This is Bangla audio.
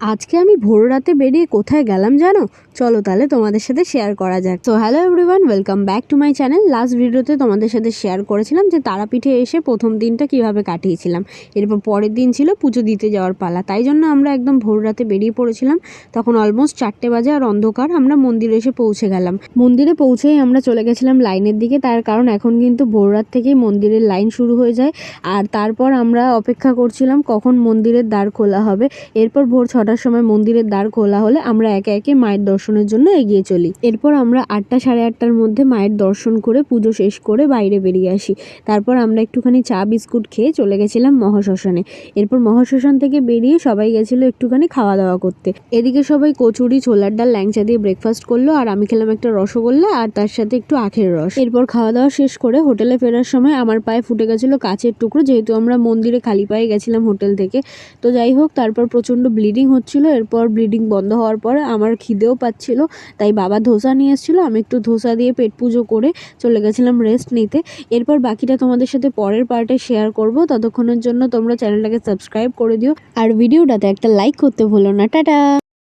আজকে আমি ভোর রাতে বেরিয়ে কোথায় গেলাম জানো? চলো তাহলে তোমাদের সাথে শেয়ার করা যাক। তো hello everyone, welcome back to my channel. Last ভিডিওতে তোমাদের সাথে শেয়ার করেছিলাম যে তারাপীঠে এসে প্রথম দিনটা কিভাবে কাটিয়েছিলাম। এরপর পরের দিন ছিল পুজো দিতে যাওয়ার পালা, তাই জন্য আমরা একদম ভোর রাতে বেরিয়ে পড়েছিলাম। তখন অলমোস্ট 4টে বাজে আর অন্ধকার। আমরা মন্দিরে এসে পৌঁছে গেলাম। মন্দিরে পৌঁছেই আমরা চলে গেছিলাম লাইনের দিকে, তার কারণ এখন কিন্তু ভোর রাত থেকেই মন্দিরের লাইন শুরু হয়ে যায়। আর তারপর আমরা অপেক্ষা করছিলাম কখন মন্দিরের দ্বার খোলা হবে। এরপর ভোর 6টার সময় মন্দিরের দ্বার খোলা হলে আমরা একে একে মায়ের দর্শনের জন্য এগিয়ে চলি। এরপর আমরা 8টা সাড়ে 8টার মধ্যে মায়ের দর্শন করে পুজো শেষ করে বাইরে বেরিয়ে আসি। তারপর আমরা একটুখানি চা বিস্কুট খেয়ে চলে গেছিলাম মহাশ্মশানে। এরপর মহাশ্মশান থেকে বেরিয়ে সবাই গেছিলো একটুখানি খাওয়া দাওয়া করতে। এদিকে সবাই কচুরি, ছোলার ডাল, ল্যাংচা দিয়ে ব্রেকফাস্ট করলো, আর আমি খেলাম একটা রসগোল্লা আর তার সাথে একটু আখের রস। এরপর খাওয়া দাওয়া শেষ করে হোটেলে ফেরার সময় আমার পায়ে ফুটে গেছিলো কাচের টুকরো, যেহেতু আমরা মন্দিরে খালি পায়ে গেছিলাম হোটেল থেকে। তো যাই হোক, তারপর প্রচণ্ড ব্লিডিং হচ্ছিল। এরপর ব্লিডিং বন্ধ হওয়ার পরে আমার খিদেও পাচ্ছিল, তাই বাবা ধোসা নিয়ে এসেছিলো। আমি একটু ধোসা দিয়ে পেট পুজো করে চলে গেছিলাম রেস্ট নিতে। এরপর বাকিটা তোমাদের সাথে পরের পার্টে শেয়ার করব। ততক্ষণের জন্য তোমরা চ্যানেলটাকে সাবস্ক্রাইব করে দিও আর ভিডিওটাতে একটা লাইক করতে ভুলো না। টাটা।